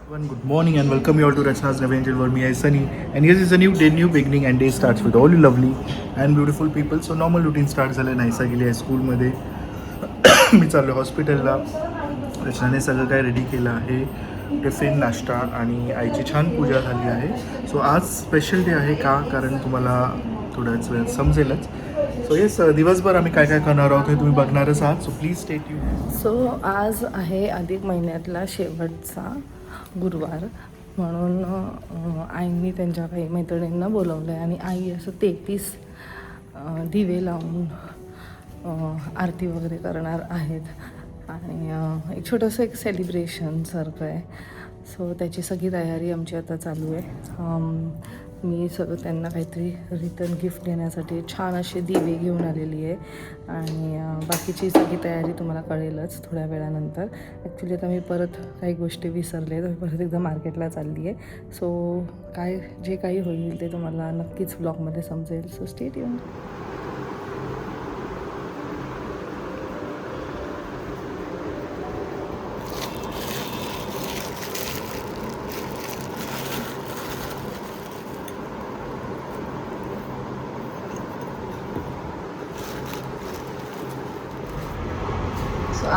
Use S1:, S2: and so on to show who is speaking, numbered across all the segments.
S1: Everyone, good morning and welcome you all to Rachna's Never Angel World. Me is Sunny, and yes, it's a new day, new beginning, and day starts with all you lovely and beautiful people. So normal routine start झालं नाहीसा गेली आहे स्कूलमध्ये. मी चाललो हॉस्पिटलला. रचनाने सगळं काय ready केलं आहे, टिफिन नाश्ता आणि आईची छान पूजा झाली आहे. सो आज स्पेशल डे आहे का, कारण तुम्हाला थोड्याच वेळात समजेलच. सो येस, दिवसभर आम्ही काय काय करणार आहोत हे तुम्ही बघणारच आहात. So please stay tune.
S2: So आज आहे अधिक महिन्यातला शेवटचा गुरुवार, म्हणून आईंनी त्यांच्या काही मैत्रिणींना बोलवलं आहे आणि आई असं 33 दिवे लावून आरती वगैरे करणार आहेत आणि एक छोटंसं एक सेलिब्रेशनसारखं आहे. सो त्याची सगळी तयारी आमची आता चालू आहे. मी सगळं त्यांना काहीतरी रिटर्न गिफ्ट देण्यासाठी छान असे दिवे घेऊन आलेली आहे आणि बाकीची सगळी तयारी तुम्हाला कळेलच थोड्या वेळानंतर. ॲक्च्युली आता मी परत काही गोष्टी विसरले, तर मी परत एकदा मार्केटला चालली आहे. सो काय जे काही होईल ते तुम्हाला नक्कीच ब्लॉगमध्ये समजेल. So stay tune.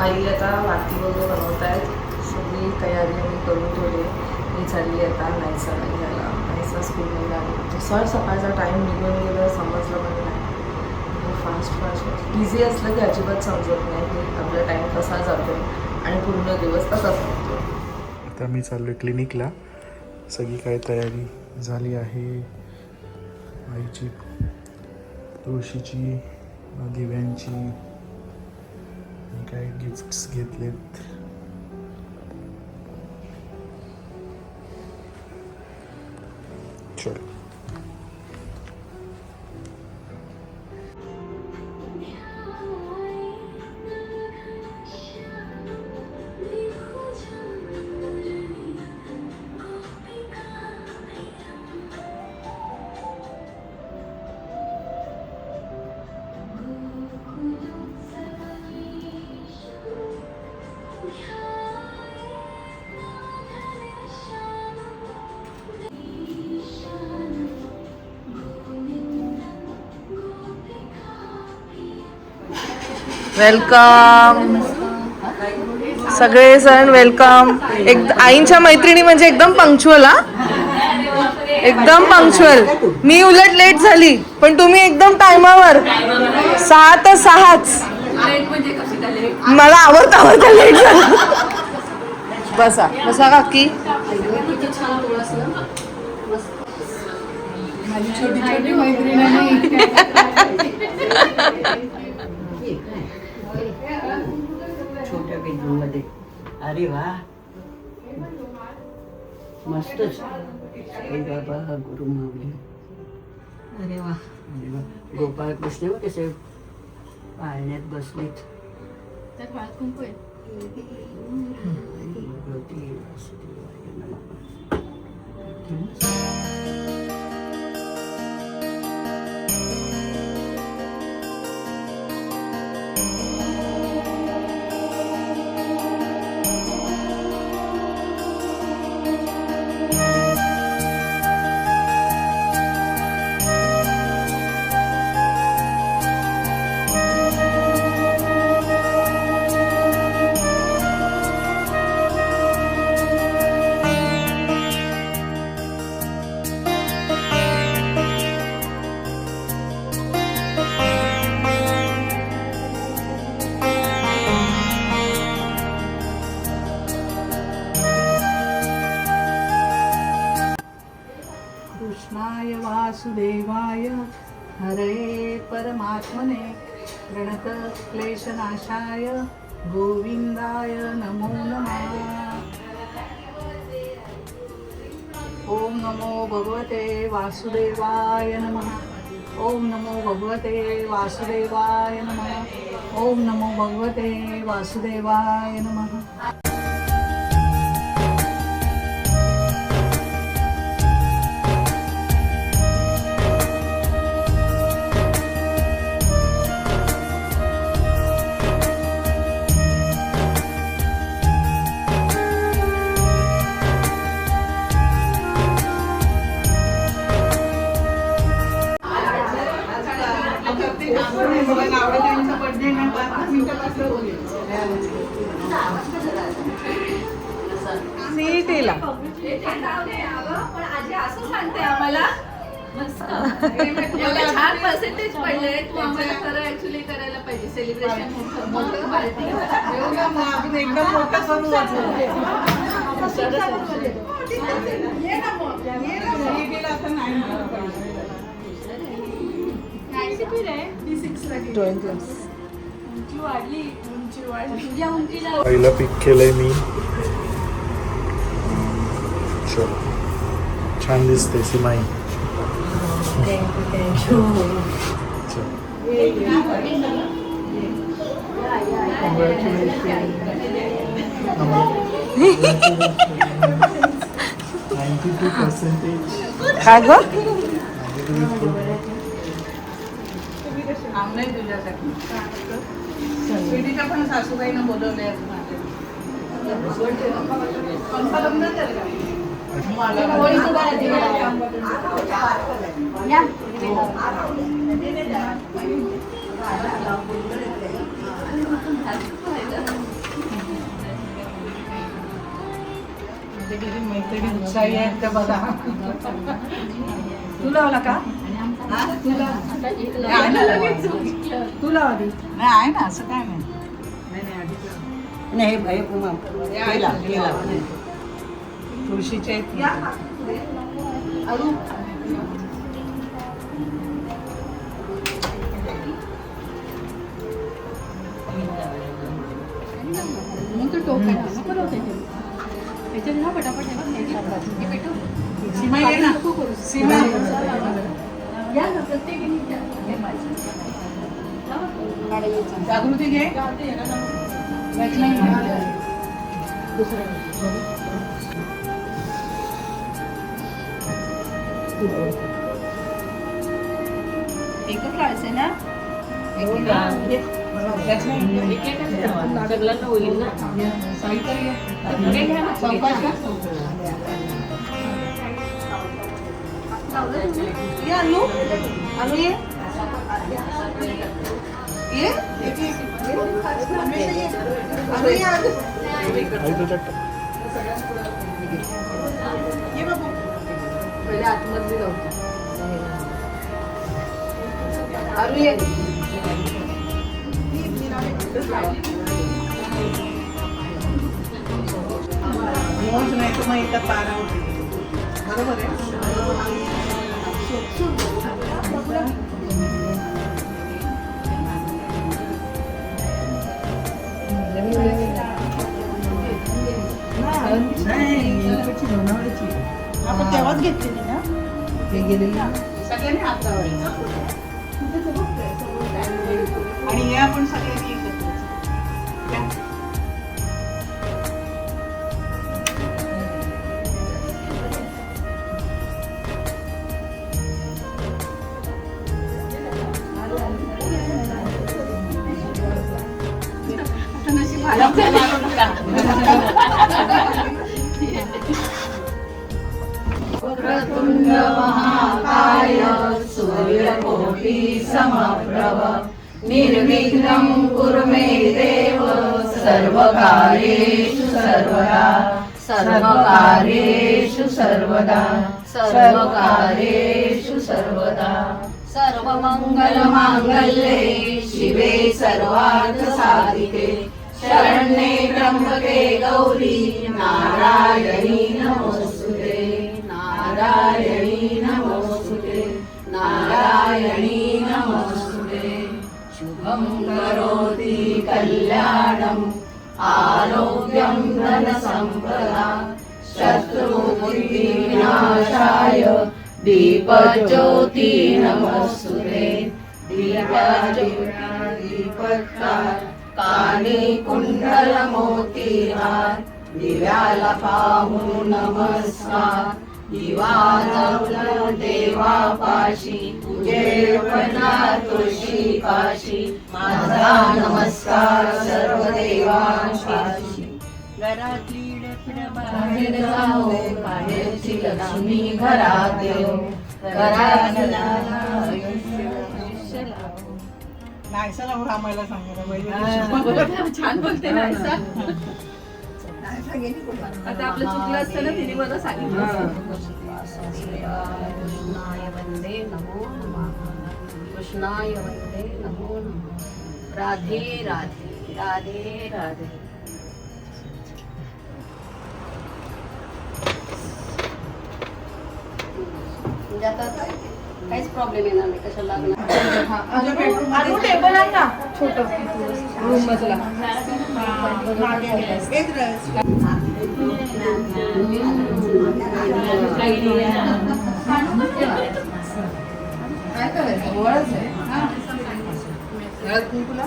S2: आई आता वाती वगैरे बनवत आहेत. सगळी तयारी मी करून ठेवली. मी चालली आता नाहीसाला घ्यायला. नाहीसा स्कूलमध्ये आली. सर सकाळचा टाईम निघून गेलं समजलं पण नाही. फास्ट बिझी असलं की अजिबात समजत नाही की आपला टाईम कसा जातो आणि पूर्ण दिवस कसा जातो.
S1: आता मी चाललो आहे क्लिनिकला. सगळी काय तयारी झाली आहे. आईची, तुळशीची, दिव्यांची, काय गिफ्ट्स घेतलेत. चल
S2: वेलकम सगळेजण, वेलकम. आईंच्या मैत्रिणी म्हणजे एकदम पंक्च्युअल. एकदम पंक्च्युअल. मी उलट लेट झाली पण तुम्ही एकदम टायमावर. 6 तर 6च. मला आवडता लेट झालं. बसा बसा काकी.
S3: छोटी छोटी मैत्रिणी. छोट्या बेडरूम मध्ये. अरे वा, मस्तच. बाबा गुरु माऊली. अरे वा, अरे वा. गोपाळ कृष्ण कसे पाळण्यात बसलीत. कृष्णाय वासुदेवाय हरे परमात्मने प्रणत क्लेशनाशाय गोविंदाय नमो नमः. ओम नमो भगवते वासुदेवाय नमः. ओम नमो भगवते वासुदेवाय नमः. ओम नमो भगवते वासुदेवाय नमः.
S2: सीईटीला
S4: पण आजी असं सांगते आम्हाला मस्त एवढे छान पर्सेंटेज पडले तू आम्हाला खरं ऍक्च्युली करायला पाहिजे सेलिब्रेशन मोठं पार्टी
S2: एकदम मोठं करू ड्रॉइंग क्लास
S1: पहिलं पिक केलंय मी. चलो छान दिसते सिमाई. चलो.
S2: काय ग
S3: पण सासूबाईनं बोलवले मैत्रिणी उत्साही आहेत त्या बघा. तू लावला का? तू लावली नाही आहे ना असं काय नाही भाई तुळशीचे सीमा ये ना सीमा जागृती घे
S4: एकच लावायचंय ना
S3: सगळ्यांना होईल ना.
S4: आणू ये पहिले आतमध्ये जाऊ आणू ये
S3: मोज नाही तर मग एकदा पारा बरोबर आहे. आपण तेव्हाच घेतलेली ना हे गेलेली सगळ्यांनी हात लावायचा आणि हे आपण सगळ्यांनी एकत्र
S4: वक्रतुंड महाकाय सूर्यकोटि समप्रभ निर्विघ्नं कुरु मे देव सर्वकार्येषु सर्वदा सर्वकार्येषु सर्वदा सर्वकार्येषु सर्वदा सर्वमङ्गलमाङ्गल्ये शिवे सर्वार्थसाधिके शरण्ये त्र्यम्बके गौरी नारायणी नमोस्तुते नारायणी नमोस्तुते नारायणी नमोस्तुते शुभं करोति कल्याणम् आरोग्यं धनसम्पदा शत्रुबुद्धिविनाशाय दीपज्योति नमोस्तुते दीपत्कार कानी कुंडल मोतीहार दिव्याला पाहून नमस्कार दिवा लावला देवापाशी पूजेपणा तुळशी पाशी माझा नमस्कार सर्व देवांपाशी घरातली बाहेर जाओ बाहेरची लक्ष्मी घरात येऊ घरात
S3: नायसाला रामायला सांगायला पाहिजे.
S4: छान बोलते नायसा आता आपलं चुकलं असतं ना तिने मला सांगितलं असतं.
S5: कृष्णाय वंदे नमो नमः कृष्णाय वंदे नमो नमः राधे राधे राधे राधे. म्हणजे आता काहीच प्रॉब्लेम येणार नाही कशाला लागणार.
S3: आणू टेबल आण ना छोटं रूम मधला काय करायचं ओळख आहे हा हळद कुंकूला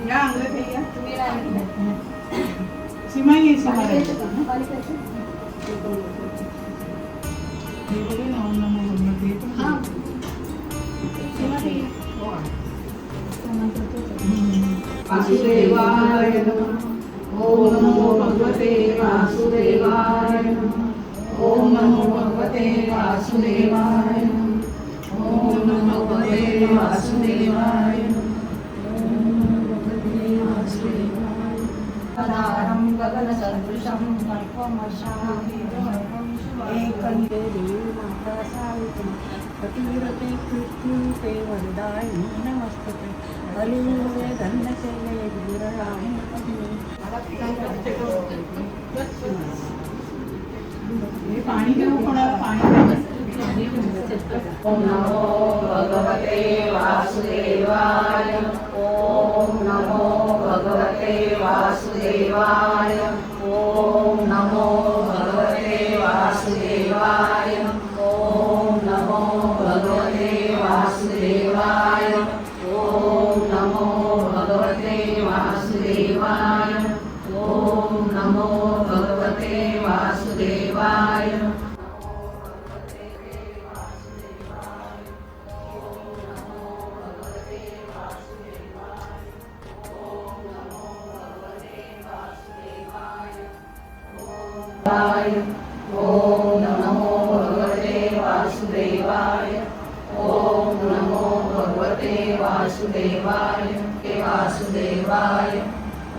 S3: या अंगठी या सीमा ये सीमा वासुदेवाय नमः ओम नमो भगवते वासुदेवाय नमः ओम नमो भगवते वासुदेवाय नमः ओम नमो भगवते वासुदेवाय
S5: पदारं गगनसदृशं कल्पमशाभिर्महं एकन्तेरी माता सावित्री प्रतिरते कृत्युते वरदायिनी नमस्तते हरिवे गन्धकेले वीरराणि
S3: पाणी घेऊ कोणाला पाणी
S5: ओम नमो भगवते वासुदेवाय ओम नमो भगवते वासुदेवाय ओम नमो भगवते वासुदेवाय ओम नमो भगवते वासुदेवाय ओम नमो भगवते वासुदेवाय ओम नमो भगवते वासुदेवाय. ओम नमो भगवते वासुदेवाय ओम नमो भगवते वासुदेवाय वासुदेवाय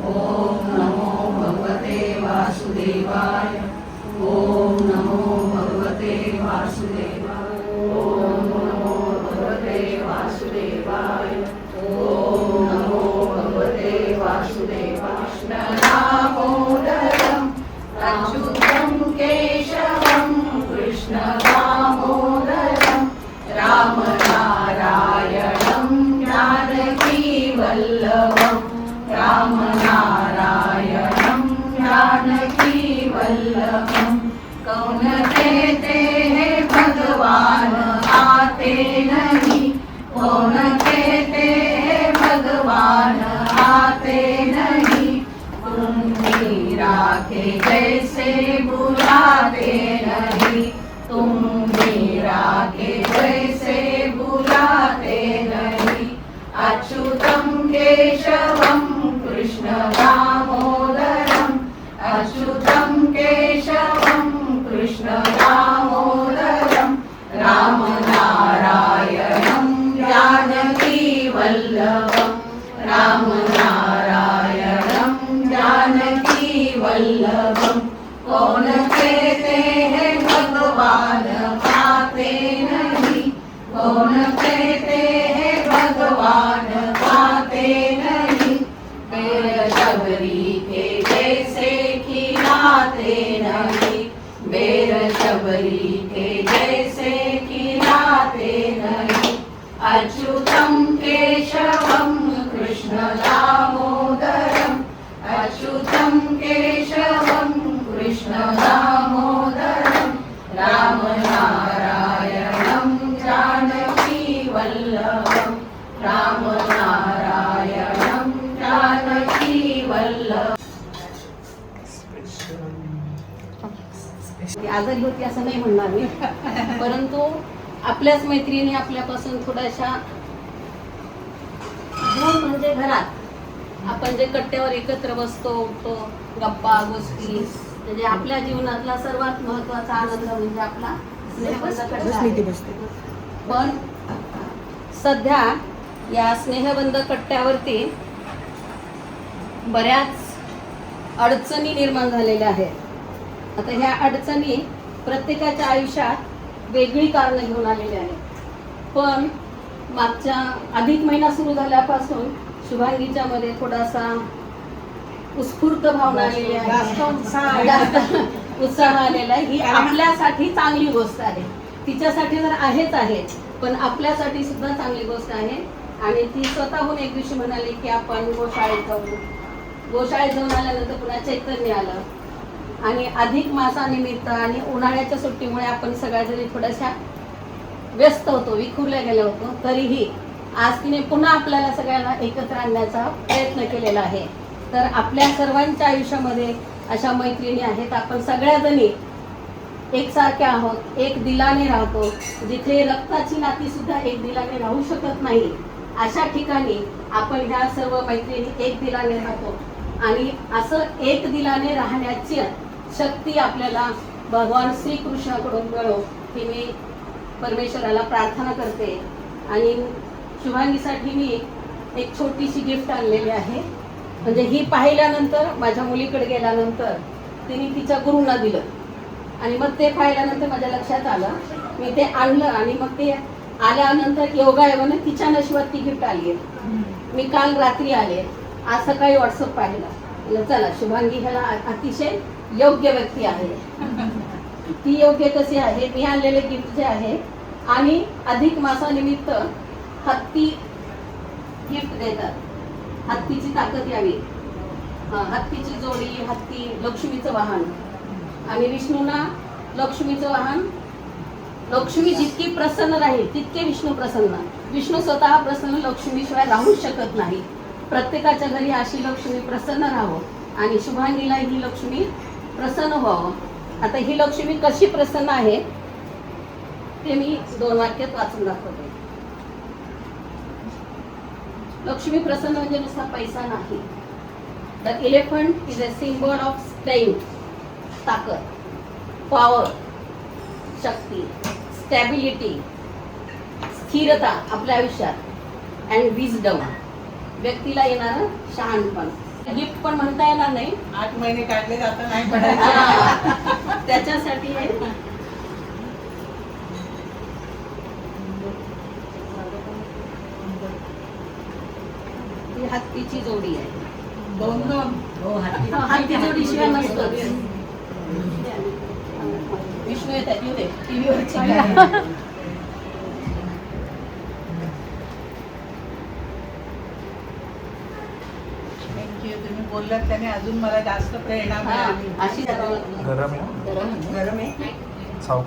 S5: ओम नमो भगवते वासुदेवाय ओम नमो भगवते वासुदेवाय ओम नमो भगवते वासुदेवाय ओम नमो भगवते वासुदेवाय. दामोदरम् अच्युतं केशवं कृष्ण दामोदरं रामनारायणं जानकीवल्लभं रामनारायणं जानकीवल्लभं. कौन कहते हैं भगवान आते नहीं कौन कहते हैं भगवान आते नहीं तुम मीरा के जैसे बुलाते नहीं तुम मीरा के जैसे बुलाते नहीं. अच्युतं केशवं कृष्ण दामोदरम् अच्युतं केशवं कृष्ण दामोदरं रामनारायणं जानकीवल्लभं रामनारायणं जानकीवल्लभं. कौन कहते हैं भगवान पाते नहीं कौन कहते हैं भगवान पाते नहीं. मेरे शबरी के जैसे खिलाते नहीं मेरे शबरी के जैसे खिलाते नहीं. अच्युतं केशवं कृष्ण दामोदरम् अच्युतं केशवं कृष्ण दामोदरं रामनारायणं जानकीवल्लभं रामनारायणं जानकीवल्लभं. आजारी होती असं नाही म्हणणार मी परंतु आपल्याच मैत्रिणी आपल्यापासून थोड्याशा दूर म्हणजे घरात आपण जे कट्ट्यावर एकत्र बसतो उठतो, गप्पा गोष्टी, म्हणजे आपल्या जीवनातला सर्वात महत्वाचा आनंद म्हणजे आपला स्नेहबंध कट्टा आहे. पण सध्या या स्नेहबंध कट्ट्यावरती बऱ्याच अडचणी निर्माण झालेल्या आहेत. आता ह्या अडचणी प्रत्येकाच्या आयुष्यात वेगळी कारणं घेऊन आलेली आहेत. पण मागच्या अधिक महिना सुरू झाल्यापासून शुभांगीच्या मध्ये थोडासा उत्स्फूर्त भावना आलेली आहे, जास्त उत्साह आलेला आहे. ही आपल्यासाठी चांगली गोष्ट आहे. तिच्यासाठी तर आहेच आहे, पण आपल्यासाठी सुद्धा चांगली गोष्ट आहे. आणि ती स्वतःहून एक दिवशी म्हणाली की आपण गोशाळेत जाऊ. गोशाळेत जाऊन आल्यानंतर पुन्हा चैतन्य आलं आणि अधिक मासानिमित्त आणि उन्हाळ्याच्या सुट्टीमुळे आपण सगळ्याजणी थोड्याशा व्यस्त होतो, विखुरल्या गेलो होतो. तरीही आज तिने पुन्हा आपल्याला सगळ्यांना एकत्र आणण्याचा प्रयत्न केलेला आहे. तर आपल्या सर्वांच्या आयुष्यामध्ये अशा मैत्रिणी आहेत. आपण सगळ्याजणी एकसारख्या आहोत, एक दिलाने राहतो. जिथे रक्ताची नाती सुद्धा एक दिलाने राहू शकत नाही, अशा ठिकाणी आपण ह्या सर्व मैत्रिणी एक दिलाने राहतो. आणि असं एक दिलाने राहण्याची शक्ती आपल्याला भगवान श्रीकृष्णाकडून मिळो ही मी परमेश्वराला प्रार्थना करते. आणि शुभांगीसाठी मी एक छोटीशी गिफ्ट आणलेली आहे. म्हणजे ही पाहिल्यानंतर माझ्या मुलीकडे गेल्यानंतर तिने तिच्या गुरूंना दिलं आणि मग ते पाहिल्यानंतर माझ्या लक्षात आलं. मी ते आणलं आणि मग ते आल्यानंतर योगायोगाने तिच्या नशिबात ती गिफ्ट आली आहे. मी काल रात्री आले, आज सकाळी व्हॉट्सअप पाहिलं. चला शुभांगी ह्याला अतिशय योग्य व्यक्ती आहे. ती योग्य कशी आहे, मी आणलेले गिफ्ट जे आहे आणि अधिक मासानिमित्त हत्ती गिफ्ट देतात. हत्तीची ताकद यावी, हत्तीची जोडी, हत्ती लक्ष्मीचं वाहन. आणि विष्णूंना लक्ष्मीचं वाहन. लक्ष्मी जितकी प्रसन्न राहील तितके विष्णू प्रसन्न. विष्णू स्वतः प्रसन्न लक्ष्मीशिवाय राहू शकत नाही. प्रत्येकाच्या घरी अशी लक्ष्मी प्रसन्न राहावं आणि शुभांगीला ही लक्ष्मी प्रसन्न व्हावं. आता ही लक्ष्मी कशी प्रसन्न आहे ते मी 2 वाक्यात वाचून दाखवते. लक्ष्मी प्रसन्न म्हणजे नुसता पैसा नाही. The elephant is a symbol of strength, ताकद, पॉवर, शक्ती, स्टॅबिलिटी, स्थिरता आपल्या आयुष्यात अँड विजडम, व्यक्तीला येणारं शहाणपण. गिफ्ट पण म्हणता येणार नाही,
S3: 8 महिने काढले जाता नाही पडायचे.
S5: त्याच्यासाठी ही हत्तीची जोडी आहे.
S3: 2-2
S5: हो, हत्ती जोडी शिवाय नसतोच. विष्णू येतात, येऊ दे टीव्हीवरची.
S3: तुम्ही बोललात त्याने अजून मला जास्त प्रेरणा मिळाली.
S5: अशी
S1: गरम आहे
S5: गरम आहे.
S1: साव.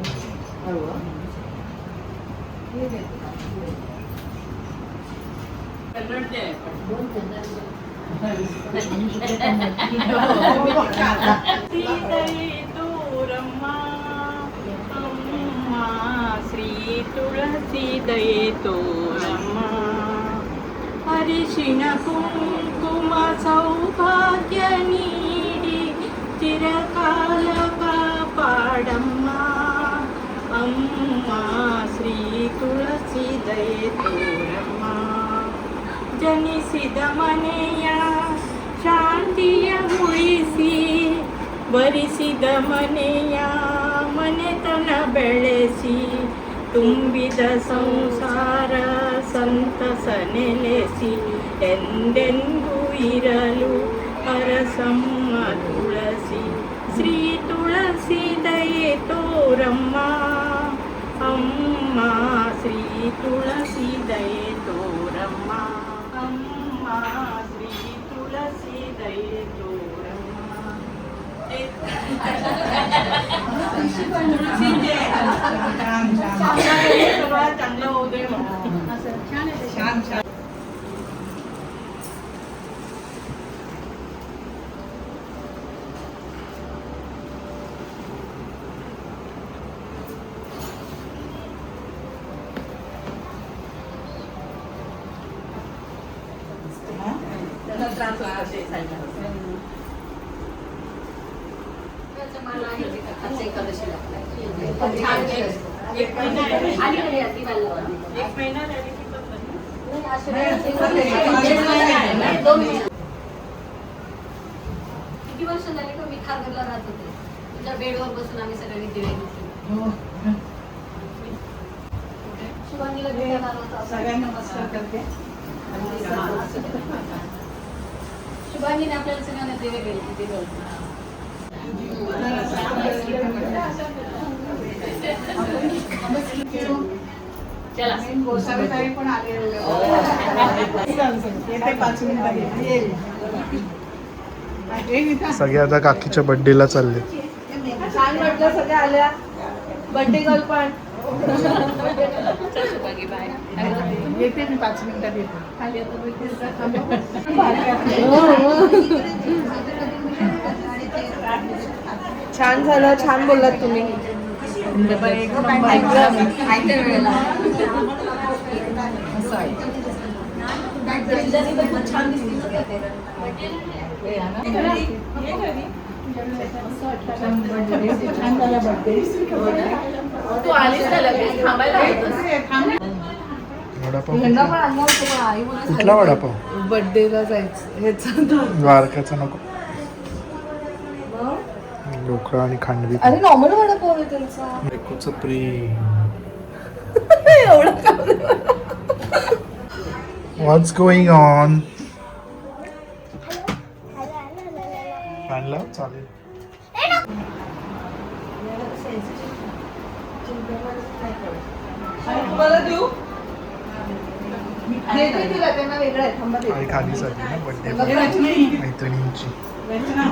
S6: श्री तुळसी दये तोरम्मा, हरिशिण कुंकुम सौभाग्य नीडी चिरकाल कापाडम्मा. अम्मा श्री तुळसी दये तोरम्मा, ಜನಿಸಿದ ಮನೆಯ ಶಾಂತಿಯ ಉಳಿಸಿ, ಬರಿಸಿದ ಮನೆಯ ಮನೆತನ ಬೆಳೆಸಿ, ತುಂಬಿದ ಸಂಸಾರ ಸಂತಸ ನೆಲೆಸಿ, ಎಂದೆಂದೂ ಇರಲು ಹರಸಮ್ಮ ತುಳಸಿ. ಶ್ರೀ ತುಳಸಿ ದಯೆ ತೋರಮ್ಮ, ಅಮ್ಮ ಶ್ರೀ ತುಳಸಿ ದಯೆ ತೋರಮ್ಮ, ಅಮ್ಮ ಶ್ರೀ ತುಳಸಿ ದಯೆ ತೋರಮ್ಮ. चांगलं होऊ दे म्हणा.
S3: छान छान.
S6: त्रास असते
S5: मला आहे ते आज एकादशीला.
S6: एक महिना आहे.
S5: आणि घरी आधी बांधला.
S6: एक महिना झाली की पण
S5: नाही, असे 2 महिने. किती वर्ष झाली का मी खारघरला राहत होते. तुझ्या बेडवर बसून आम्ही सगळ्यांनी दिवे घेतले. शिवानीला भेटायला आलो होतो.
S3: सगळ्यांना नमस्कार करते.
S5: शिवानीने आपल्याला सगळ्यांना दिवे दिले. चला.
S3: गोसावीताई पण आले. येते 5 मिनिटात येईल.
S1: सगळे आता काकीच्या बर्थडेला चालले.
S2: छान वाटलं सगळ्या आल्या. बर्थडे गर्ल पण.
S3: येते मी 5 मिनिटात येते.
S2: छान झालं, छान बोललात तुम्ही.
S5: आयत्या वेळेला छान दिसते.
S4: तू आलीस का लगेच थांबायला होतंस?
S1: वडापाव
S2: ह्यांना पण आणलं होतं पण आई मला
S1: कुठला वडापाव?
S2: बर्थडेला जायचं ह्याचा.
S1: द्वारकाचा नको. ढोकळा आणि खांडवी.
S2: अरे नॉर्मल वडापाव आहे त्यांचा.
S1: बायकोचं प्रेम. What's going on? आणला चालेल.
S2: तुम्हाला देऊ? देते तिला, त्यांना वेगळं आहे. थांबा देते.
S1: आई खाली चालली ना बर्थडे मैत्रिणींची.
S3: रचना,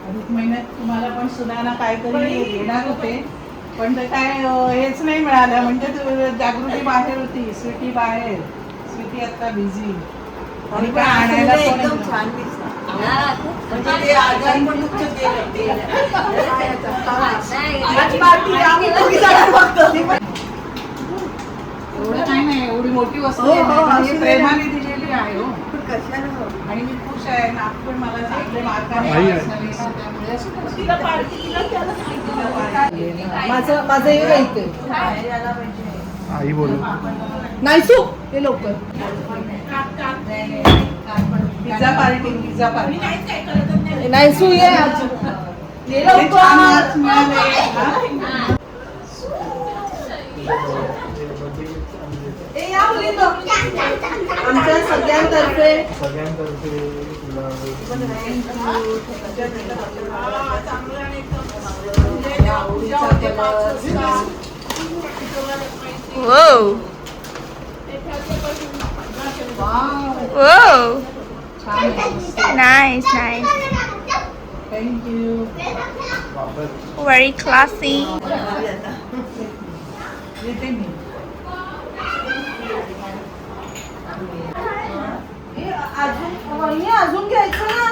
S3: अधिक महिन्यात तुम्हाला पण सुनाना काहीतरी देणार होते, पण ते काय हेच नाही मिळालं. म्हणजे जागृती बाहेर होती, स्वीटी बाहेर. स्वीटी आता बिझी. आणि काय आणायला पण
S2: एकदम छान दिसतं.
S3: म्हणजे ते आजारी पण तुमचं गेलं.
S2: आज party आम्ही दोघी जण फक्त.
S3: एवढं काही नाही, एवढी मोठी वस्तू
S2: हो,
S3: आहे
S2: हो,
S3: ना,
S2: असू
S3: ही
S2: दे.
S3: प्रेमाने दिलेली आहे. हो.
S2: कशाला?
S3: आणि मी खुश आहे. नागपूर मला चांगले मार्काने
S1: आई आहे.
S3: पास झाले. त्यामुळे अशी खुशी.
S2: माझं हे नाही ते.
S1: आई बोलू.
S2: नाही सू ते लवकर.
S3: Pizza party.
S2: नाही सू ये आज. ये
S3: हे छान
S2: लवकर.
S3: आज मिळाले. हा?
S2: ए, या मुलींनो. आमच्या सगळ्यांतर्फे
S1: सगळ्यांतर्फे तुला
S7: Nice, nice.
S3: Thank you.
S7: Very classy.
S3: येते मी.
S2: अजून घ्यायचं ना.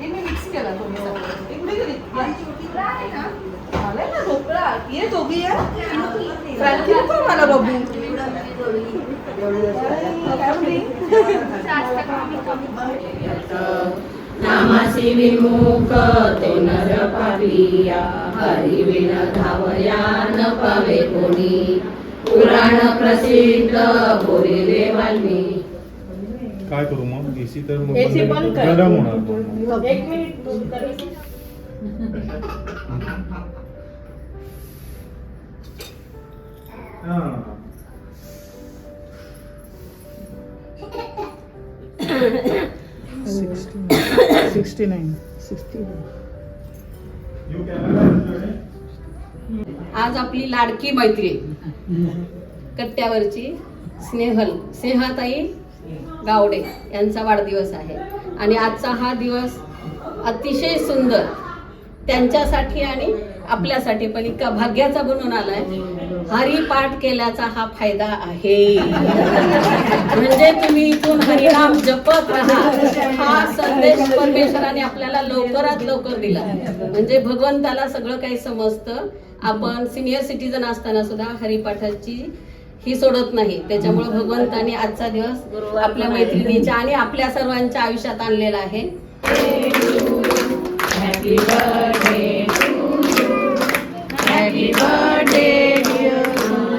S2: हे मी मिक्स केला दोन्ही सगळं. इकडे गेली. आलाय ना ढोकळा. ये दोघी या. क्रांती नको मला बघू. काय म्हणली?
S8: नामासी विमुख तो नर पापिया हरी विन धावया न पावे कोणी पुराण प्रसिद्ध बोलिले वाल्मी.
S1: काय करू मग? एसी तर मग
S6: AC बंद कर.
S1: गरम होणार.
S6: 1 मिनिट दूर कर.
S1: हां.
S3: 69.
S5: आज आपली लाडकी मैत्रीण कट्ट्यावरची स्नेहाताई गावडे यांचा वाढदिवस आहे. आणि आजचा हा दिवस अतिशय सुंदर त्यांच्यासाठी आणि आपल्यासाठी पण इतका भाग्याचा बनून आलाय. हरिपाठ केल्याचा हा फायदा आहे. म्हणजे तुम्ही इथून हरिनाम जपत राहा. हा संदेश परमेश्वराने आपल्याला लवकरात लवकर दिला. म्हणजे भगवंताला सगळं काही समजतं. आपण सिनियर सिटीजन असताना सुद्धा हरिपाठाची ही सोडत नाही. त्याच्यामुळे भगवंतानी आजचा दिवस आपल्या मैत्रिणीच्या आणि आपल्या सर्वांच्या आयुष्यात आणलेला आहे. Happy birthday to you, happy birthday dear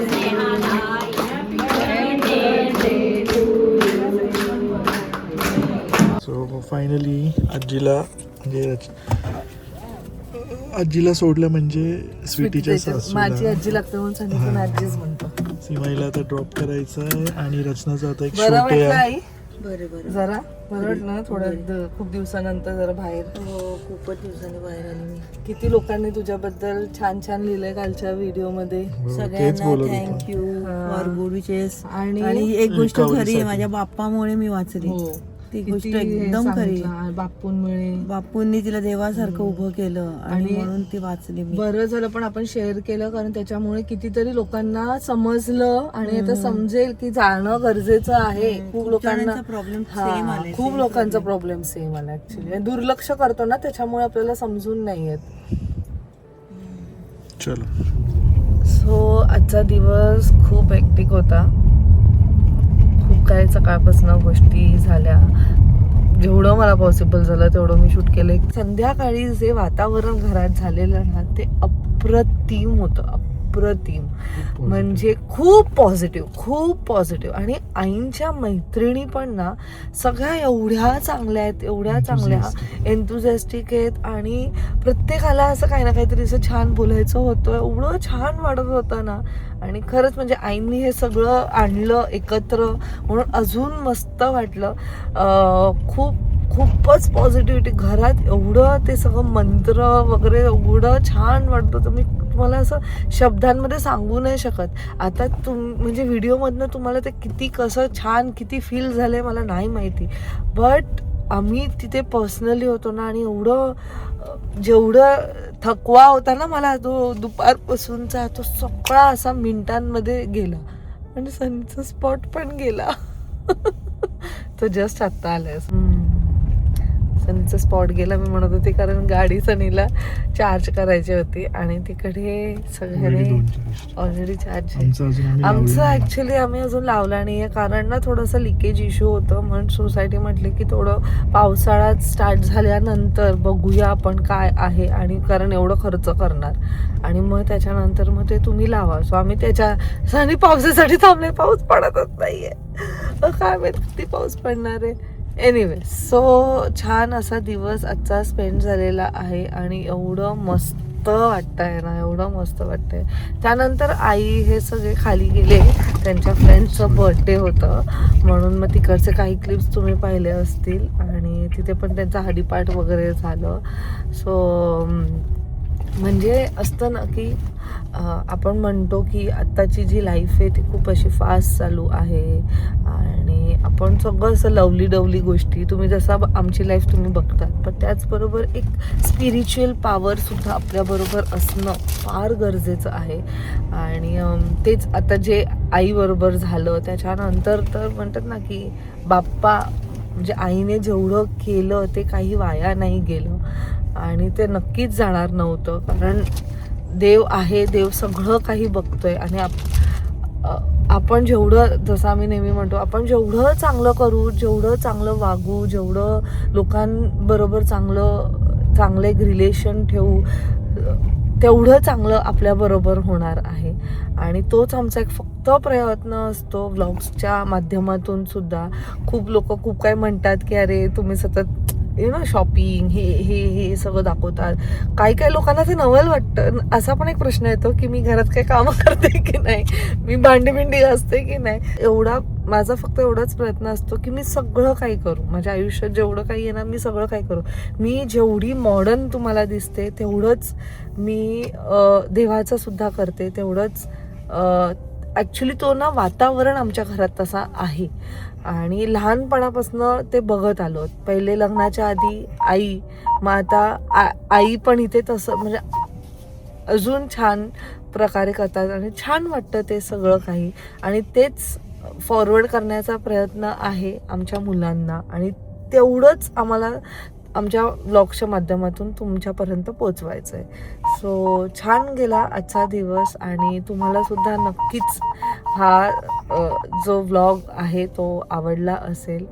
S5: स्नेहाला, happy birthday to you.
S1: So finally आजीला म्हणजे आजीला सोडलं म्हणजे स्वीटीच्या
S2: माझी
S1: सासूला
S2: आजी लागते म्हणून सनी पण आजीच म्हणतो.
S1: सीमाईला आता ड्रॉप करायचं आहे आणि रचनाचा आता एक
S2: बरं
S1: शूट
S2: वाटलं
S1: आहे.
S2: आई? जरा बरं वाटलं ना थोडं खूप दिवसानंतर जरा बाहेर.
S9: हो खूपच दिवसांनी बाहेर आली मी.
S2: किती लोकांनी तुझ्याबद्दल छान छान लिहिलंय कालच्या व्हिडिओ मध्ये.
S1: हो, तेच
S9: सगळ्यांना
S1: बोलत होतो.
S9: थँक्यू फॉर गुड विशेस.
S2: आणि
S9: आणि एक गोष्ट
S1: रिकव्हरीसाठी.
S9: खरी आहे, माझ्या बाप्पामुळे मी वाचली.
S2: हो
S9: ती
S2: किती
S9: गोष्ट
S2: हे
S9: एकदम खरी.
S2: सांगितलं, बापूंमुळे.
S9: बापूंनी तिला देवासारखं उभं केलं आणि
S2: आणि
S9: म्हणून ती वाचली मी.
S2: बरं झालं पण आपण शेअर केलं, कारण त्याच्यामुळे कितीतरी लोकांना समजलं आणि आता समजेल की जाणं गरजेचं आहे. खूप लोकांना
S9: प्रॉब्लेम
S2: हा,
S9: सेम आले.
S2: खूप लोकांचा प्रॉब्लेम सेम आला ऍक्च्युली. दुर्लक्ष करतो ना त्याच्यामुळे आपल्याला समजून नाही येत.
S1: चलो
S2: सो आजचा दिवस खूप हेक्टिक होता. खूप काही सकाळपासून गोष्टी झाल्या. जेवढं मला पॉसिबल झालं तेवढं मी शूट केलं. संध्याकाळी जे वातावरण घरात झालेलं ना ते अप्रतिम होतं, अप्रतिम. म्हणजे खूप पॉझिटिव्ह. आणि आईंच्या मैत्रिणी पण ना सगळ्या एवढ्या चांगल्या आहेत, एवढ्या चांगल्या एन्थुझियास्टिक आहेत. आणि प्रत्येकाला असं काही ना काहीतरी असं छान बोलायचं होतं. एवढं छान वाटत होतं ना. आणि खरंच म्हणजे आईंनी हे सगळं आणलं एकत्र म्हणून अजून मस्त वाटलं. खूपच पॉझिटिव्हिटी घरात. एवढं ते सगळं मंत्र वगैरे एवढं छान वाटतं होतं. मी तुम्हाला असं शब्दांमध्ये सांगू नाही शकत. आता म्हणजे व्हिडिओमधनं तुम्हाला ते किती कसं छान किती फील झालंय मला नाही माहिती. बट आम्ही तिथे पर्सनली होतो ना आणि एवढं जेवढं थकवा होता ना मला तो दुपारपासूनचा तो सगळा असा मिनिटांमध्ये गेला. आणि सनीचा स्पॉट पण गेला. तो जस्ट आत्ता आलाय. सनीचा स्पॉट गेला मी म्हणत होते, कारण गाडी सनीला चार्ज करायची होती आणि तिकडे सगळ्यांनी ऑलरेडी चार्ज आहे. आमचं ऍक्च्युली आम्ही अजून लावला नाहीये, कारण ना थोडंसं लिकेज इश्यू होतं. म्हणून सोसायटी म्हटले की थोडं पावसाळ्यात स्टार्ट झाल्यानंतर बघूया आपण काय आहे, आणि कारण एवढं खर्च करणार आणि मग त्याच्यानंतर मग ते तुम्ही लावा. सो आम्ही त्याच्या सनी पावसासाठी थांबले. पाऊस पडतच नाहीये, काय माहित किती पाऊस पडणार आहे. एनिवे सो छान असा दिवस आजचा स्पेंड झालेला आहे आणि एवढं मस्त वाटतंय ना, एवढं मस्त वाटतंय. त्यानंतर आई हे सगळे खाली गेले, त्यांच्या फ्रेंड्सचं बर्थडे होतं म्हणून मग तिकडचे काही क्लिप्स तुम्ही पाहिले असतील आणि तिथे पण त्यांचा हरिपाठ वगैरे झालं. सो म्हणजे असतं ना की आपण म्हणतो की आत्ताची जी लाईफ आहे ती खूप अशी फास्ट चालू आहे आणि आपण सगळं असं लवली डवली गोष्टी, तुम्ही जसं आमची लाईफ तुम्ही बघतात, पण त्याचबरोबर एक स्पिरिच्युअल पॉवरसुद्धा आपल्याबरोबर असणं फार गरजेचं आहे. आणि तेच आता जे आईबरोबर झालं त्याच्यानंतर तर म्हणतात ना की बाप्पा म्हणजे आईने जेवढं केलं ते काही वाया नाही गेलं आणि ते नक्कीच जाणार नव्हतं, कारण देव आहे, देव सगळं काही बघतोय. आणि आपण जेवढं, जसं आम्ही नेहमी म्हणतो, आपण जेवढं चांगलं करू, जेवढं चांगलं वागू, जेवढं लोकांबरोबर चांगलं एक रिलेशन ठेवू, तेवढं चांगलं आपल्याबरोबर होणार आहे. आणि तोच आमचा एक फक्त प्रयत्न असतो. व्लॉग्सच्या माध्यमातून सुद्धा खूप लोक खूप काय म्हणतात की अरे तुम्ही सतत शॉपिंग हे सगळं दाखवतात. काही लोकांना ते नवल वाटतं. असा पण एक प्रश्न येतो की मी घरात काही कामं करते की नाही, मी भांडी घासते की नाही. माझा फक्त एवढाच प्रयत्न असतो की मी सगळं काही करू, माझ्या आयुष्यात जेवढं काही आहे ना मी सगळं काही करू. मी जेवढी मॉडर्न तुम्हाला दिसते तेवढंच मी देवाचं सुद्धा करते, तेवढंच ॲक्च्युली तो ना वातावरण आमच्या घरात तसा आहे आणि लहानपणापासून ते बघत आलो. पहिले लग्नाच्या आधी आई, मग आता आई पण इथे तसं म्हणजे अजून छान प्रकारे करतात आणि छान वाटतं ते सगळं काही. आणि तेच फॉरवर्ड करण्याचा प्रयत्न आहे आमच्या मुलांना आणि तेवढंच आम्हाला आमच्या ब्लॉगच्या माध्यमातून तुमच्यापर्यंत पोचवायचं आहे. सो छान गेला आजचा दिवस आणि तुम्हाला सुद्धा नक्कीच हा जो व्लॉग आहे तो आवडला असेल.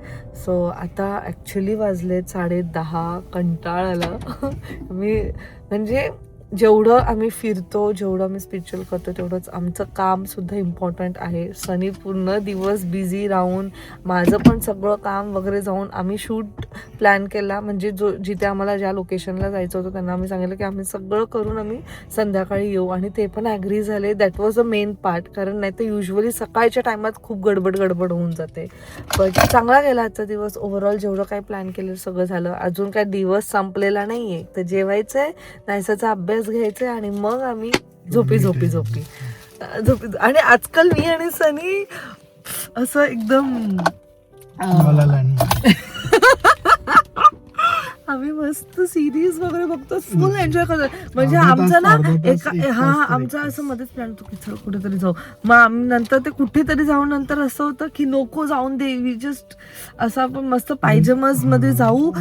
S2: सो आता ॲक्च्युली वाजले 10:30. कंटाळ आला मी म्हणजे जेवढं आम्ही फिरतो, जेवढं आम्ही स्पिरिच्युअल करतो, तेवढंच आमचं कामसुद्धा इम्पॉर्टंट आहे. सनी पूर्ण दिवस बिझी राहून माझं पण सगळं काम वगैरे जाऊन आम्ही शूट प्लॅन केला. म्हणजे जिथे आम्हाला ज्या लोकेशनला जायचं होतं त्यांना आम्ही सांगितलं की आम्ही सगळं करून आम्ही संध्याकाळी येऊ आणि ते पण ॲग्री झाले. That was a main part, कारण नाही तर युजली सकाळच्या टायमात खूप गडबड होऊन जाते. पण चांगला गेला आजचा दिवस. ओव्हरऑल जेवढं काही प्लॅन केलं सगळं झालं. अजून काय दिवस संपलेला नाही आहे, तर जेवायचं आहे, नायसाचा अभ्यास घ्यायचे आणि मग आम्ही झोपी. आणि आजकाल मी आणि सनी असं एकदम आम्ही मस्त सिरीज वगैरे बघतो, फुल एन्जॉय करतो. म्हणजे आमचं ना आमचं असं मध्येच प्लॅन होतो की चल कुठेतरी जाऊ. मग आम्ही नंतर ते कुठेतरी जाऊ, नंतर असं होतं की नको जाऊन दे, वी जस्ट असं आपण मस्त पायजमस मध्ये जाऊ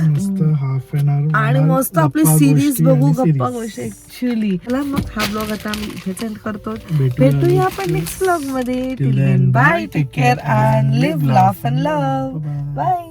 S2: आणि मस्त आपली सिरीज बघू, गप्पा गोष्टी. ऍक्च्युली मग हा ब्लॉग आता आम्ही इथेच एंड करतो. भेटूया आपण नेक्स्ट ब्लॉग मध्ये. Till then bye, take care and live, laugh and love. Bye.